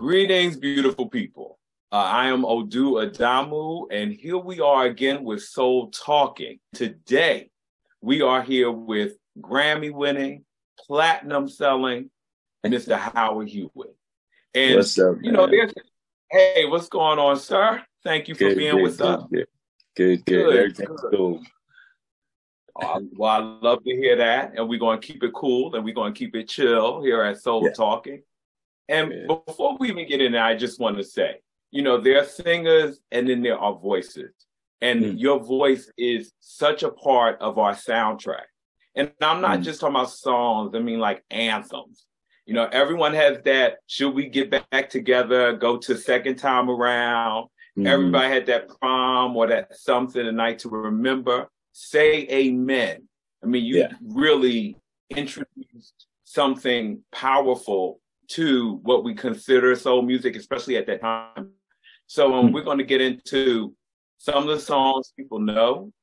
Greetings, beautiful people. I am Odu Adamu, and here we are again with Soul Talking. Today, we are here with Grammy-winning, platinum-selling, Mr. Howard Hewett. And, what's up, man? Hey, what's going on, sir? Thank you for being with us. Good. Everything's cool. Well, I love to hear that, and we're going to keep it cool, and we're going to keep it chill here at Soul Talking. And before we even get in there, I just want to say, there are singers and then there are voices. And your voice is such a part of our soundtrack. And I'm not just talking about songs, I mean like anthems. Everyone has that, should we get back together, go to second time around. Everybody had that prom or that something tonight to remember. Say amen. I mean, you really introduced something powerful to what we consider soul music, especially at that time. So we're going to get into some of the songs people know,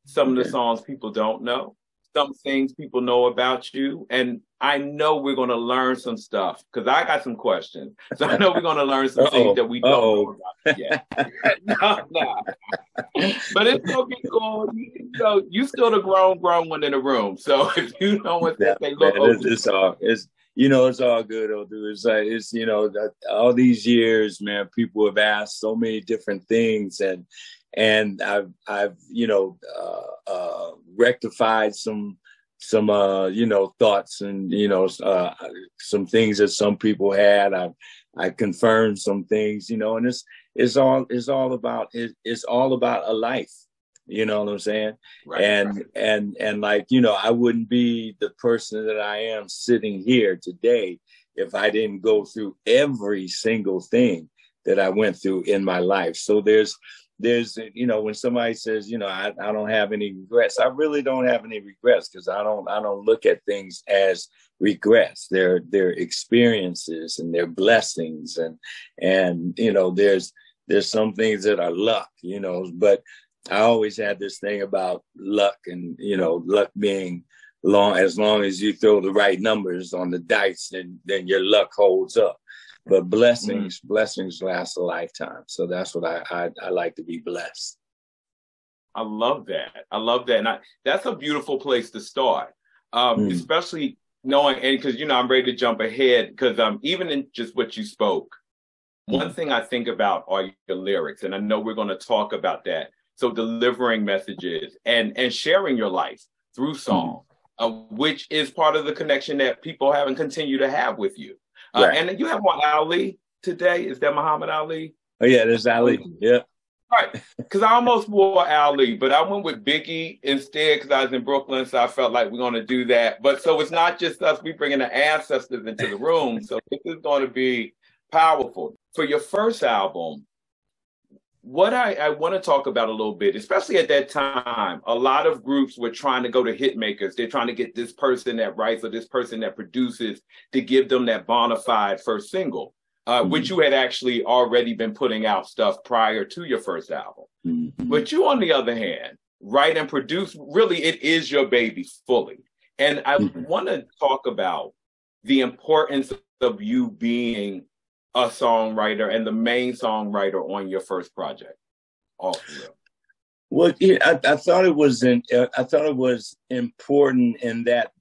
some of the songs people don't know, some things people know about you. And I know we're going to learn some stuff because I got some questions. So I know we're going to learn some things that we don't know about yet. No. But it's going to be cool. You still the grown one in the room. So if you know what they look like. It's all good, Odu. It's like, all these years, man, people have asked so many different things, and I've rectified some thoughts and some things that some people had. I confirmed some things, and it's all about a life. You know what I'm saying? Right, and like, I wouldn't be the person that I am sitting here today if I didn't go through every single thing that I went through in my life. So there's when somebody says, I don't have any regrets, I really don't have any regrets because I don't look at things as regrets. They're experiences and they're blessings and there's some things that are luck, but I always had this thing about luck and, luck being as long as you throw the right numbers on the dice, then your luck holds up. But blessings last a lifetime. So that's what I like to be blessed. I love that. And that's a beautiful place to start, especially knowing, and because, I'm ready to jump ahead because even in just what you spoke, one thing I think about are your lyrics. And I know we're going to talk about that. So delivering messages and sharing your life through song, which is part of the connection that people have and continue to have with you. Right. And you have one Ali today. Is that Muhammad Ali? Oh, yeah, there's Ali. Yeah. Right. Because I almost wore Ali, but I went with Biggie instead because I was in Brooklyn. So I felt like we're going to do that. But so it's not just us. We bringing the ancestors into the room. So this is going to be powerful. For your first album, what I want to talk about a little bit, especially at that time, a lot of groups were trying to go to hit makers. They're trying to get this person that writes or this person that produces to give them that bona fide first single, which you had actually already been putting out stuff prior to your first album. But you, on the other hand, write and produce, really, it is your baby fully. And I want to talk about the importance of you being a songwriter and the main songwriter on your first project. All for real. Well, yeah, I thought it was important in that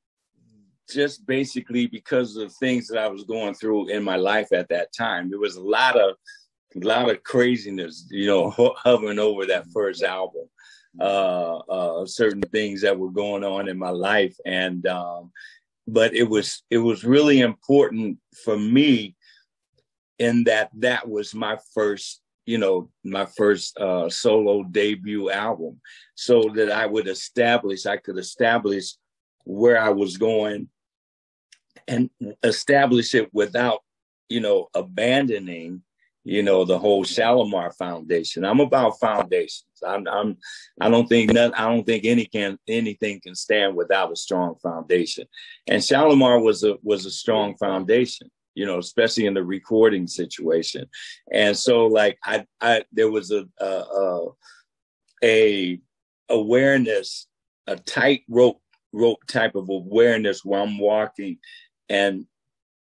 just basically because of things that I was going through in my life at that time. There was a lot of craziness, hovering over that first album. Certain things that were going on in my life, and but it was really important for me. In that was my first solo debut album, so that I could establish where I was going and establish it without, abandoning, the whole Shalimar Foundation. I'm about foundations. I don't think anything can stand without a strong foundation. And Shalimar was a strong foundation, especially in the recording situation. And so like there was a awareness, a tight rope type of awareness where I'm walking and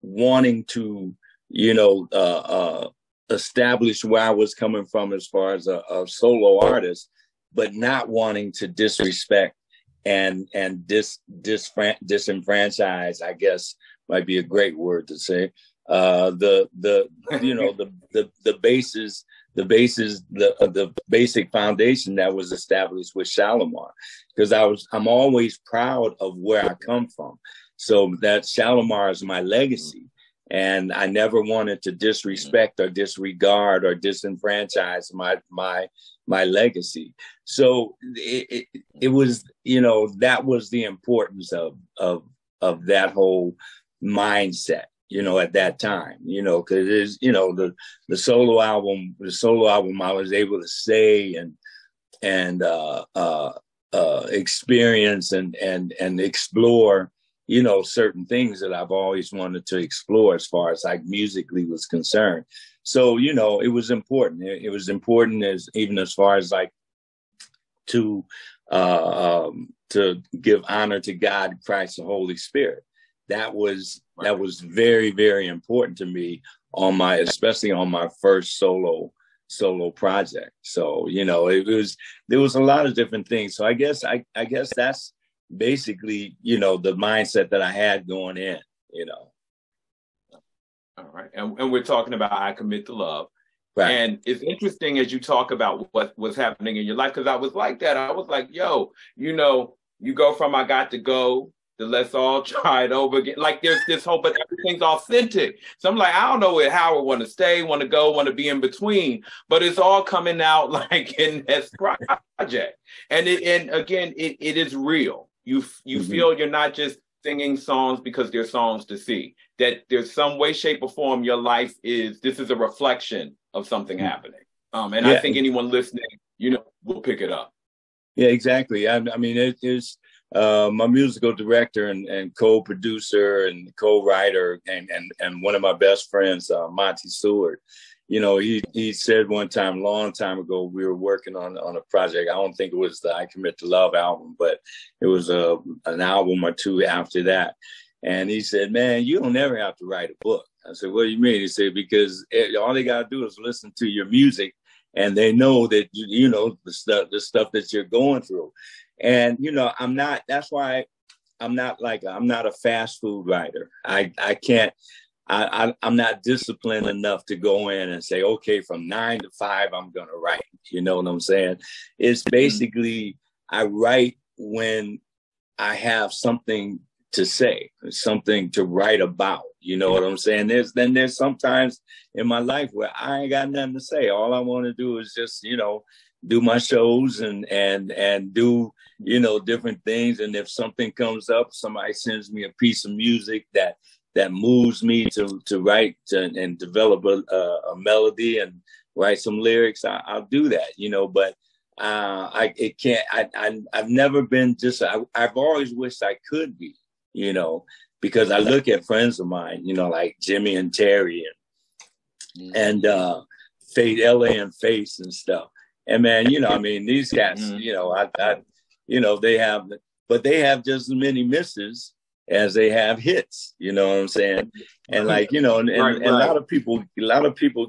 wanting to you know, establish where I was coming from as far as a solo artist, but not wanting to disrespect and disenfranchise, I guess might be a great word to say. The you know, the basis, the basic foundation that was established with Shalimar, because I'm always proud of where I come from. So that Shalimar is my legacy. And I never wanted to disrespect or disregard or disenfranchise my legacy. So it was, you know, that was the importance of that whole mindset, you know, at that time, you know, because it is, you know, the solo album I was able to say and experience and explore, you know, certain things that I've always wanted to explore as far as like musically was concerned. So, you know, it was important. It was important as far as like to give honor to God, Christ, the Holy Spirit. That was very, very important to me especially on my first solo project. So, you know, there was a lot of different things. So I guess that's basically, you know, the mindset that I had going in, you know. All right. And we're talking about I Commit to Love. Right. And it's interesting as you talk about what was happening in your life, because I was like that. I was like, yo, you know, you go from I got to go to let's all try it over again. Like there's this hope, but everything's authentic. So I'm like, I don't know where Howard want to stay, want to go, want to be in between, but it's all coming out like in this project. And again, it is real. You feel you're not just singing songs because they're songs to see, that there's some way, shape, or form your life this is a reflection of something happening. And I think anyone listening, you know, will pick it up. Yeah, exactly. I mean, it is my musical director and co-producer and co-writer and one of my best friends, Monty Stewart. You know, he said one time, long time ago, we were working on a project. I don't think it was the I Commit to Love album, but it was an album or two after that. And he said, man, you don't ever have to write a book. I said, what do you mean? He said, because all they got to do is listen to your music and they know that, you know, the stuff that you're going through. And, you know, that's why I'm not a fast food writer. I can't. I'm not disciplined enough to go in and say, okay, from 9 to 5, I'm going to write. You know what I'm saying? It's basically, I write when I have something to say, something to write about. You know what I'm saying? There's sometimes in my life where I ain't got nothing to say. All I want to do is just, you know, do my shows and do, you know, different things. And if something comes up, somebody sends me a piece of music that moves me to write and develop a melody and write some lyrics, I'll do that, you know, but I've never been I've always wished I could be, you know, because I look at friends of mine, you know, like Jimmy and Terry and Fate, LA and Face and stuff. And man, you know, I mean, these cats, you know, you know, they have just as many misses as they have hits, you know what I'm saying? And like, you know, and a lot of people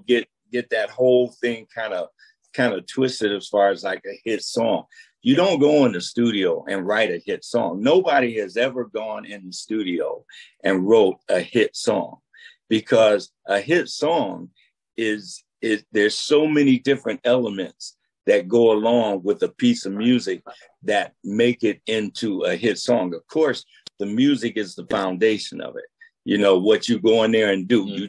get that whole thing kind of twisted as far as like a hit song. You don't go in the studio and write a hit song. Nobody has ever gone in the studio and wrote a hit song, because a hit song is there's so many different elements that go along with a piece of music that make it into a hit song. Of course, the music is the foundation of it. You know, what you go in there and do.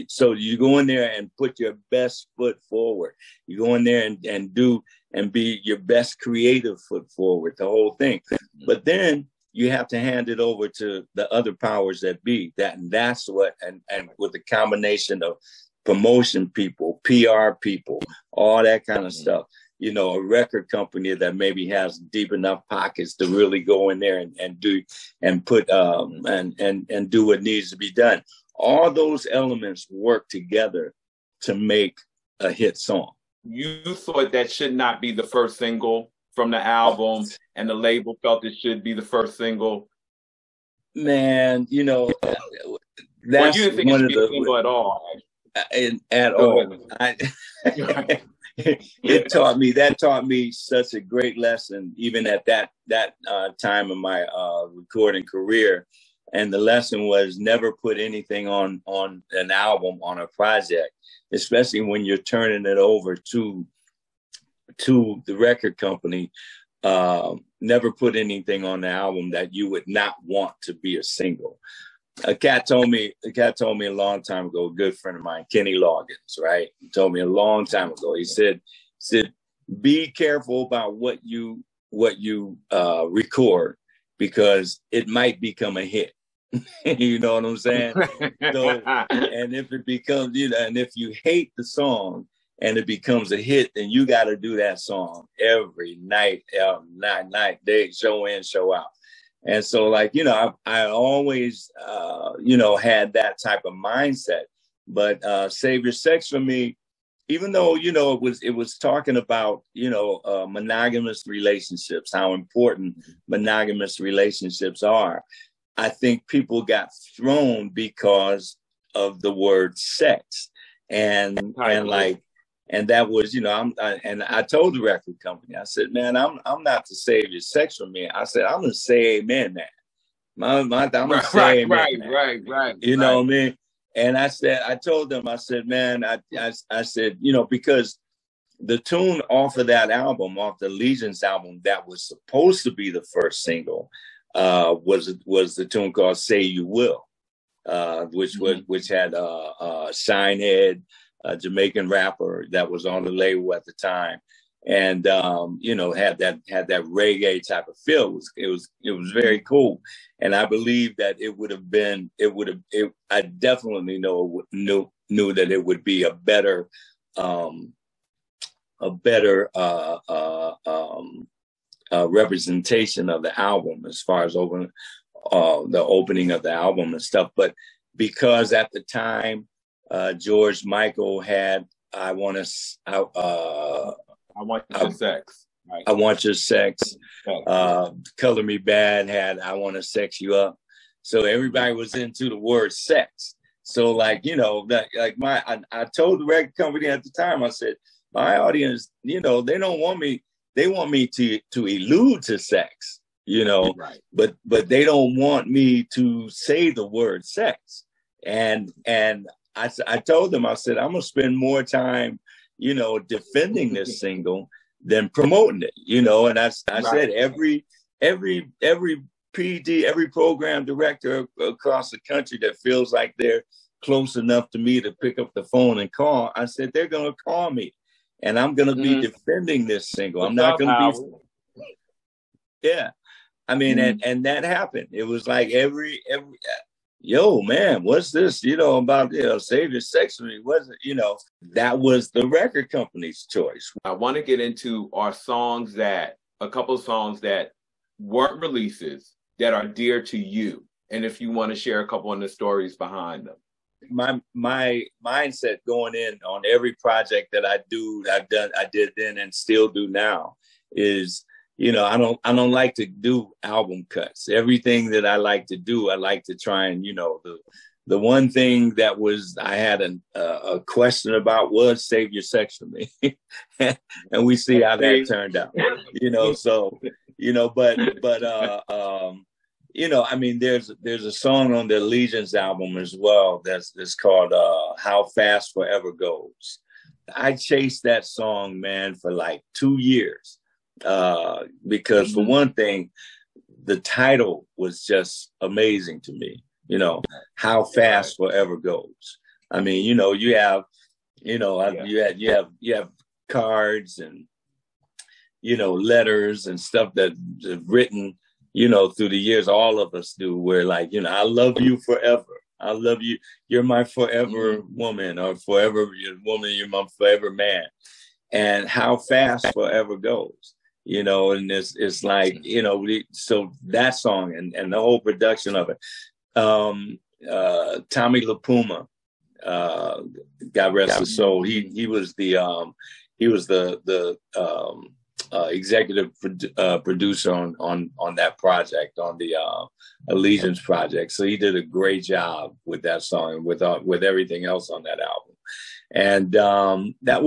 So you go in there and put your best foot forward. You go in there and do and be your best creative foot forward, the whole thing. But then you have to hand it over to the other powers that be. That's what, and with the combination of promotion people, PR people, all that kind of stuff. You know, a record company that maybe has deep enough pockets to really go in there and do and put and do what needs to be done. All those elements work together to make a hit song. You thought that should not be the first single from the album, and the label felt it should be the first single. Man, you know, Well, you didn't think it should be a single at all. At all. It taught me such a great lesson, even at that time of my recording career. And the lesson was never put anything on an album, on a project, especially when you're turning it over to the record company. Never put anything on the album that you would not want to be a single. A cat told me a long time ago, a good friend of mine, Kenny Loggins, right? He told me a long time ago. He said, be careful about what you record, because it might become a hit. You know what I'm saying? So, and if it becomes, and if you hate the song and it becomes a hit, then you got to do that song every night, night, day, show in, show out. And so, like, I always, had that type of mindset. But Save Your Sex for me, even though, it was talking about, monogamous relationships, how important monogamous relationships are. I think people got thrown because of the word sex. And that was, I told the record company, I said, man, I'm not to save your sex from me. I said, I'm going to say amen, man. I'm going to say amen. Right. You know what I mean? And I told them, I said, man, I said, because the tune off of that album, off the Allegiance album, that was supposed to be the first single, was the tune called Say You Will, which had Shinehead, a Jamaican rapper that was on the label at the time, and had that reggae type of feel. It was very cool, and I believe that I definitely knew that it would be a better representation of the album as far as the opening of the album and stuff. But because at the time, George Michael had I Want Your Sex. Right. I Want Your Sex. Color Me Bad had I Want to Sex You Up. So everybody was into the word sex. So I told the record company at the time, I said, my audience, they don't want me. They want me to allude to sex, right. but they don't want me to say the word sex. And I told them, I said, I'm going to spend more time, defending this single than promoting it, and I said, every PD, every program director across the country that feels like they're close enough to me to pick up the phone and call, I said, they're going to call me and I'm going to be defending this single. I'm not going to be. Yeah. I mean, and that happened. It was like every yo, man, what's this, about, Save Your Sex for Me? Was it, that was the record company's choice. I want to get into a couple of songs that weren't releases that are dear to you. And if you want to share a couple of the stories behind them. My mindset going in on every project that I did then and still do now is, I don't like to do album cuts. Everything that I like to do, I like to try and, the one thing that I had a question about was Save Your Sex for Me. And we see how that turned out, so, I mean, there's a song on the Allegiance album as well that's called How Fast Forever Goes. I chased that song, man, for like 2 years. Because for one thing, the title was just amazing to me, How Fast Forever Goes. I mean, you have cards and, letters and stuff that written, through the years, all of us do, where like, I love you forever. I love you. You're my forever woman, or forever woman, you're my forever man. And how fast forever goes. And it's like, so that song and the whole production of it. Tommy LaPuma, God rest his soul. He was the executive producer on that project, on the Allegiance project. So he did a great job with that song and with everything else on that album. And that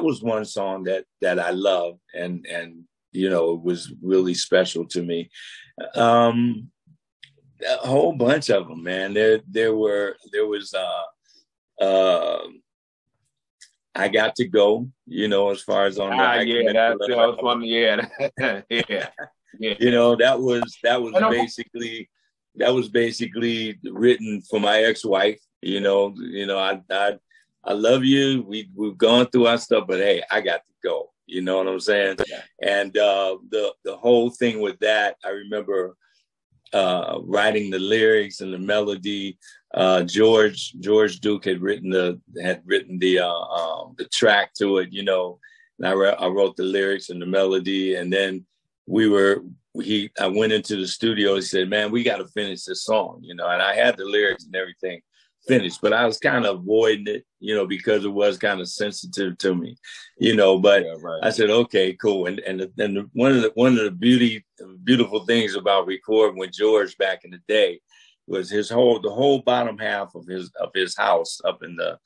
was one song that I loved, and you know, it was really special to me. A whole bunch of them, man. There was I Got to Go, you know, as far as on the that was one. Yeah. You know, that was basically written for my ex-wife. You know, I love you. We've gone through our stuff, but hey, I got to go. You know what I'm saying? Yeah. And the whole thing with that, I remember writing the lyrics and the melody. George Duke had written the track to it, you know, and I wrote the lyrics and the melody, and then I went into the studio and said, man, we got to finish this song, you know, and I had the lyrics and everything finished, but I was kind of avoiding it, you know, because it was kind of sensitive to me, you know, but yeah, right. I said, okay, cool. And one of the beautiful things about recording with George back in the day was the whole bottom half of his house up in the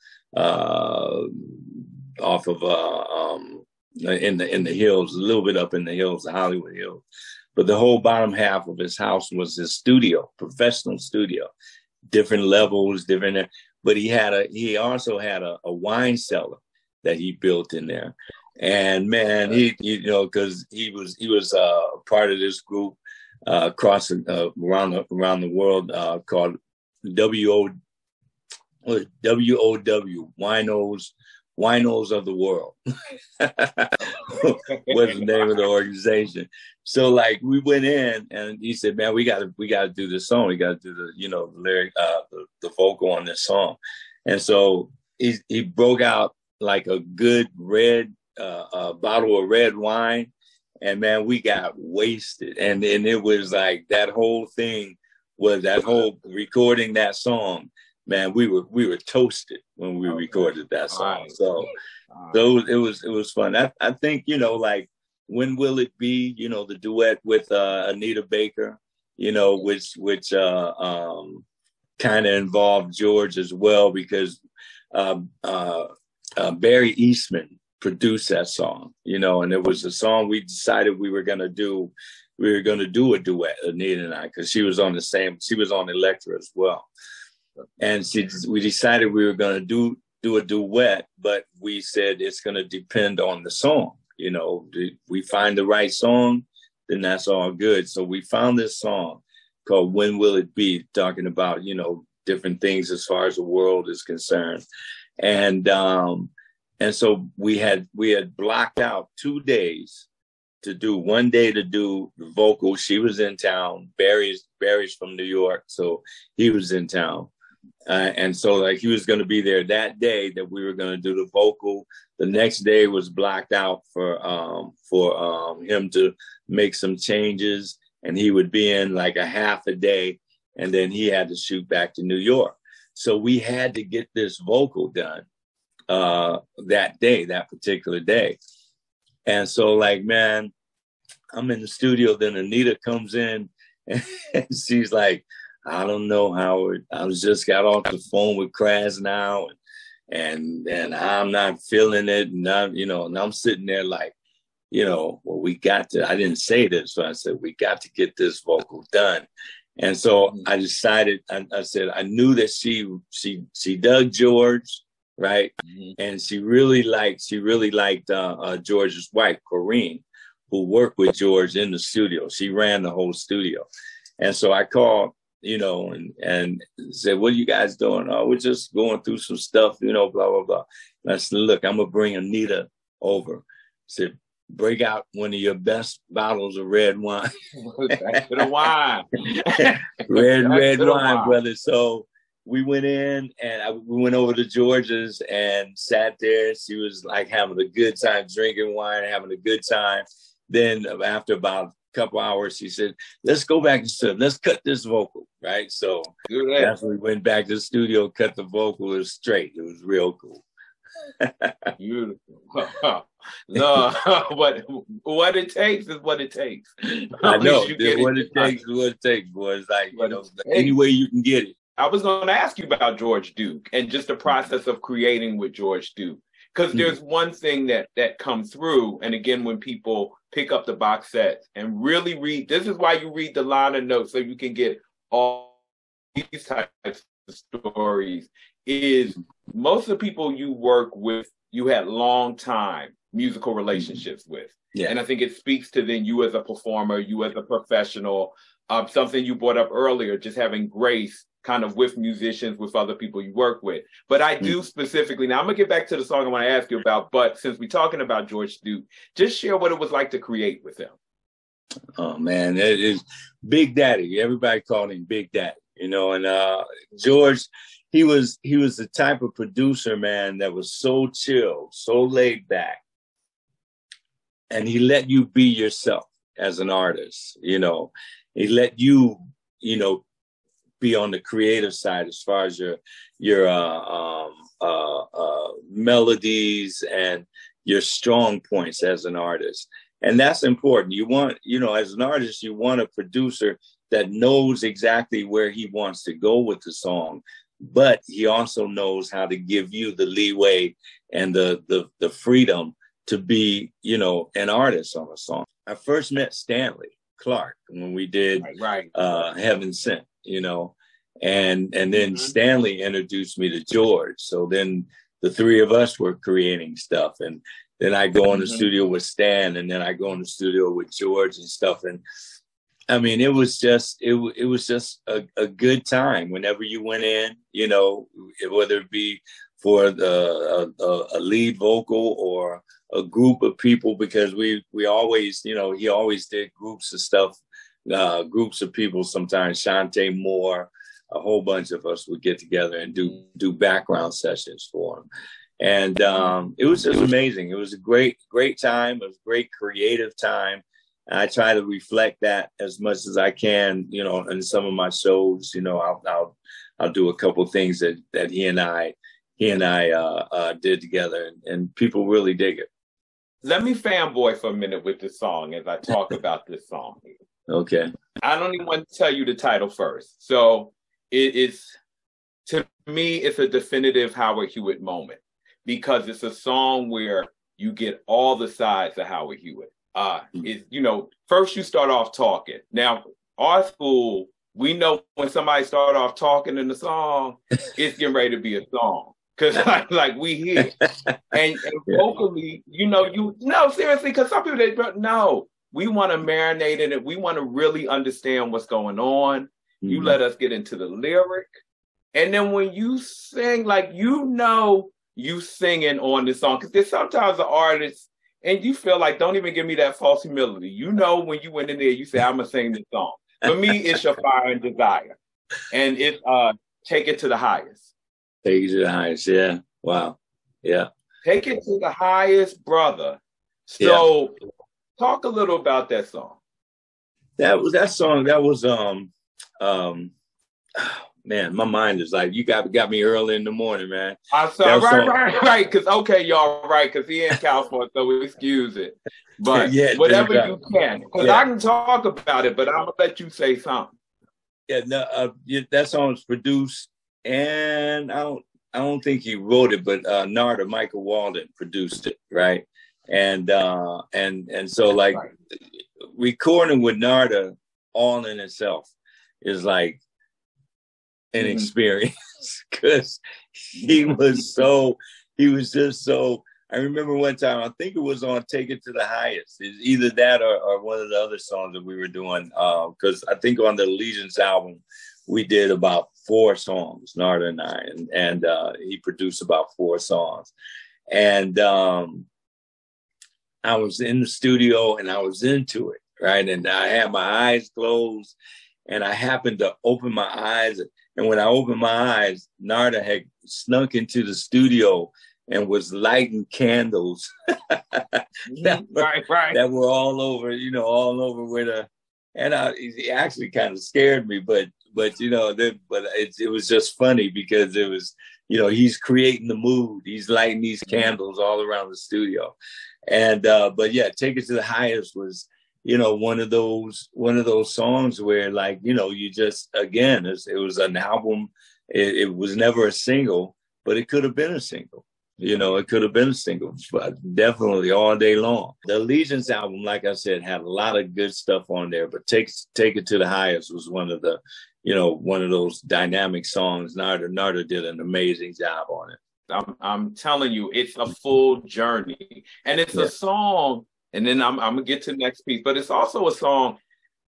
in the hills, a little bit up in the hills, the Hollywood Hills. But the whole bottom half of his house was his studio, professional studio, different levels, but he also had a wine cellar that he built in there. And man, because he was part of this group across around the world called WOW, Winos of the World was the name of the organization. So like we went in and he said, man, we got to do this song. We got to do the lyric, the vocal on this song. And so he broke out like a good red bottle of red wine. And man, we got wasted. And it was like that whole recording that song. Man, we were toasted when we recorded that song. So it was fun. I think, you know, like When Will It Be, you know, the duet with Anita Baker, you know, which kind of involved George as well, because Barry Eastman produced that song, you know, and it was a song we decided we were going to do a duet, Anita and I, because she was on Elektra as well. And we decided we were going to do a duet, but we said it's going to depend on the song. You know, we find the right song, then that's all good. So we found this song called When Will It Be, talking about, you know, different things as far as the world is concerned. And so we had blocked out 2 days one day to do the vocal. She was in town. Barry's from New York, so he was in town. And so like he was going to be there that day that we were going to do the vocal. The next day was blocked out for him to make some changes, and he would be in like a half a day, and then he had to shoot back to New York. So we had to get this vocal done that particular day. And so like, man, I'm in the studio, then Anita comes in and she's like, I don't know, Howard. I just got off the phone with Kraz now, and I'm not feeling it. And I'm sitting there like, you know, well, I didn't say this, so I said, we got to get this vocal done. And so I decided, I said, I knew that she dug George, right? Mm-hmm. And she really liked George's wife, Corinne, who worked with George in the studio. She ran the whole studio. And so I called, you know, and said, what are you guys doing? Oh, we're just going through some stuff, you know, blah, blah, blah. And I said, look, I'm going to bring Anita over. I said, break out one of your best bottles of red wine. Back to the wine. red wine, brother. So we went in and we went over to George's and sat there. She was like having a good time, drinking wine, having a good time. Then after about couple hours, she said, let's go back to studio. Let's cut this vocal, right? So that's when we went back to the studio, cut the vocal. It was straight. It was real cool. Beautiful. No, what it takes is what it takes. I know. What it takes is what it takes, boy. It's like, any way you can get it. I was going to ask you about George Duke and just the process of creating with George Duke. Because there's one thing that comes through, and again, when people pick up the box set and really read, this is why you read the liner notes so you can get all these types of stories, is most of the people you work with, you had long time musical relationships with. Yeah. And I think it speaks to then you as a performer, you as a professional, something you brought up earlier, just having grace kind of with musicians, with other people you work with. But I do specifically, now I'm gonna get back to the song I want to ask you about, but since we're talking about George Duke, just share what it was like to create with him. Oh man, it is Big Daddy. Everybody called him Big Daddy, and George, he was the type of producer, man, that was so chill, so laid back. And he let you be yourself as an artist, He let you, be on the creative side as far as your melodies and your strong points as an artist. And that's important. You want, as an artist, you want a producer that knows exactly where he wants to go with the song, but he also knows how to give you the leeway and the freedom to be, an artist on a song. I first met Stanley Clarke when we did Heaven Sent, and then Stanley introduced me to George. So then the three of us were creating stuff, and then I go in the studio with Stan, and then I go in the studio with George and stuff. And I mean, it was just a good time whenever you went in, whether it be for a lead vocal or a group of people, because we always, he always did groups of stuff, groups of people. Sometimes Shantae Moore, a whole bunch of us would get together and do background sessions for him. And it was just amazing. It was a great time. It was a great creative time. I try to reflect that as much as I can, in some of my shows. I'll do a couple of things that he and I did together, and people really dig it. Let me fanboy for a minute with this song as I talk about this song. Okay. I don't even want to tell you the title first. So to me, it's a definitive Howard Hewett moment, because it's a song where you get all the sides of Howard Hewett. First you start off talking. Now, our school, we know when somebody start off talking in the song, it's getting ready to be a song. Because like we hear. And vocally, seriously, because some people, we want to marinate in it. We want to really understand what's going on. You let us get into the lyric. And then when you sing, you singing on the song. Because there's sometimes an artist, and you feel like, don't even give me that false humility. When you went in there, you say, I'm going to sing this song. For me, it's Your Fire and Desire. And it's Take It to the Highest. Take It to the Highest, yeah. Wow. Yeah. Take It to the Highest, brother. So talk a little about that song. That song, man, my mind is like, you got me early in the morning, man. I'm sorry, right. Because, y'all right, because he in California, so excuse it. But whatever you can. Because I can talk about it, but I'm going to let you say something. Yeah, no, that song was produced, and I don't think he wrote it, but Narada Michael Walden produced it, right? And so recording with Narada all in itself is like an experience, because he was just so. I remember one time, I think it was on Take It to the Highest. It's either that or one of the other songs that we were doing. Because I think on the Allegiance album, we did about 4 songs, Narada and I, and he produced about 4 songs. And I was in the studio and I was into it, right? And I had my eyes closed, and I happened to open my eyes. And when I opened my eyes, Narada had snuck into the studio and was lighting candles that were all over, all over and it actually kind of scared me, but it was just funny because it was, he's creating the mood. He's lighting these candles all around the studio. And, but yeah, Take It to the Highest was, one of those songs where, like, you just, again, it was an album. It was never a single, but it could have been a single. It could have been a single, but definitely all day long. The Allegiance album, like I said, had a lot of good stuff on there, but Take It to the Highest was one of those dynamic songs. Narada did an amazing job on it. I'm telling you, it's a full journey, and it's a song. And then I'm gonna get to the next piece, but it's also a song.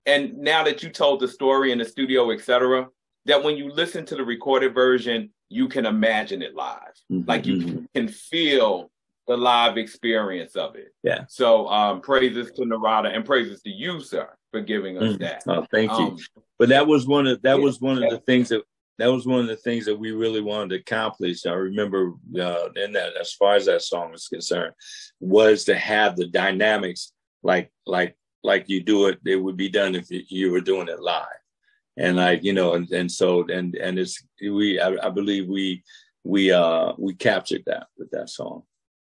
And now that you told the story in the studio, etc., that when you listen to the recorded version, you can imagine it live. Mm-hmm. Like you can feel the live experience of it. Yeah. So praises to Narada and praises to you, sir, for giving us that. Oh, thank you. But that was one of the things that we really wanted to accomplish. I remember in that, as far as that song is concerned, was to have the dynamics like you do it. It would be done if you were doing it live. And I believe we captured that with that song.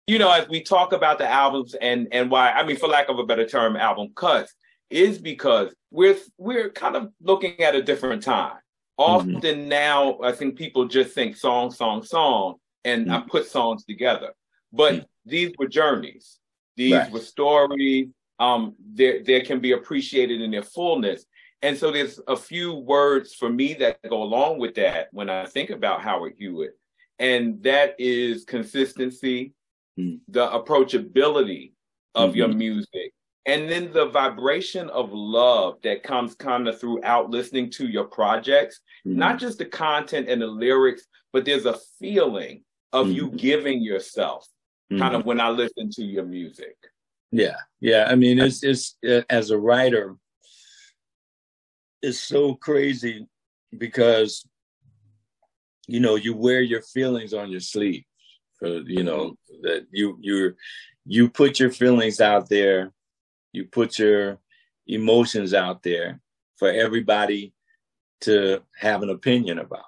As we talk about the albums and why, I mean, for lack of a better term, album cuts, is because we're kind of looking at a different time. Often now, I think people just think song, and I put songs together. But these were journeys. These were stories. There can be appreciated in their fullness. And so there's a few words for me that go along with that when I think about Howard Hewett. And that is consistency, the approachability of your music, and then the vibration of love that comes kind of throughout listening to your projects, not just the content and the lyrics, but there's a feeling of you giving yourself kind of when I listen to your music. Yeah. Yeah. I mean, it's as a writer, it's so crazy because, you wear your feelings on your sleeve. That you put your feelings out there, you put your emotions out there for everybody to have an opinion about.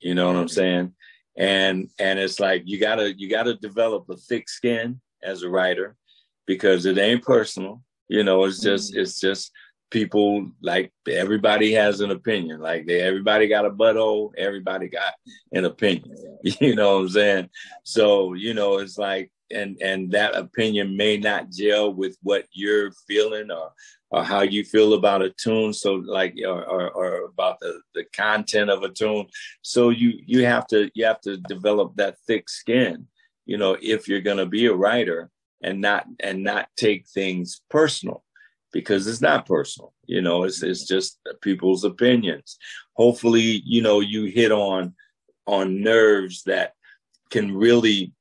You know what I'm saying? And it's like you gotta develop a thick skin as a writer because it ain't personal. It's just people, like, everybody has an opinion. Like, everybody got a butthole, everybody got an opinion. You know what I'm saying? So, it's like, and that opinion may not gel with what you're feeling or how you feel about a tune. So, like, or about the content of a tune. So you have to develop that thick skin, if you're going to be a writer and not take things personal. Because it's not personal, it's just people's opinions. Hopefully, you hit on nerves that can really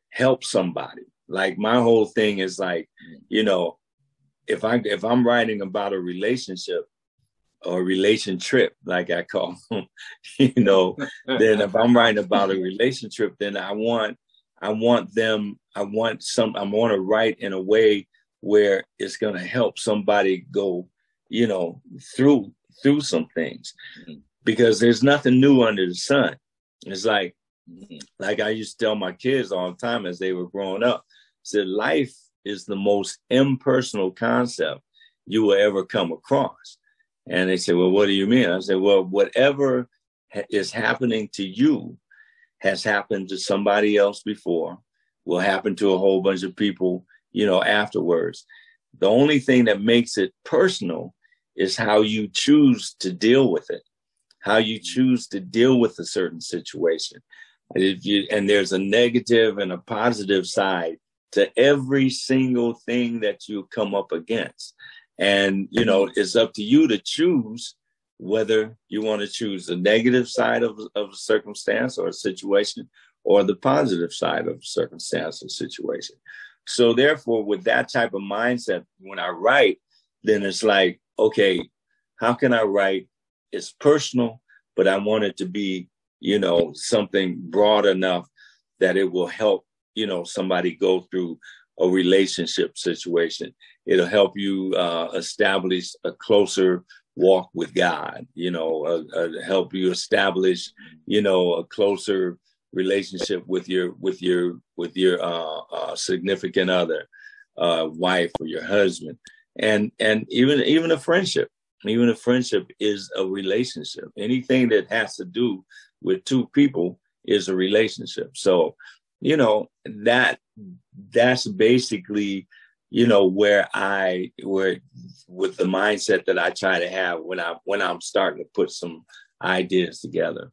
help somebody. Like, my whole thing is like, if I'm writing about a relationship or relation trip, like I call them, then if I'm writing about a relationship, then I want to write in a way where it's going to help somebody go, through some things, because there's nothing new under the sun. It's like I used to tell my kids all the time as they were growing up, said life is the most impersonal concept you will ever come across. And they said, well, what do you mean? I said, well, whatever is happening to you has happened to somebody else before, will happen to a whole bunch of people afterwards. The only thing that makes it personal is how you choose to deal with it, how you choose to deal with a certain situation. And there's a negative and a positive side to every single thing that you come up against. And, it's up to you to choose whether you want to choose the negative side of a circumstance or a situation, or the positive side of a circumstance or situation. So therefore, with that type of mindset, when I write, then it's like, okay, how can I write? It's personal, but I want it to be, something broad enough that it will help, somebody go through a relationship situation. It'll help you establish a closer walk with God, help you establish, a closer relationship with your significant other, wife or your husband, and even a friendship. Even a friendship is a relationship. Anything that has to do with two people is a relationship. So, that's basically, where with the mindset that I try to have when I'm starting to put some ideas together.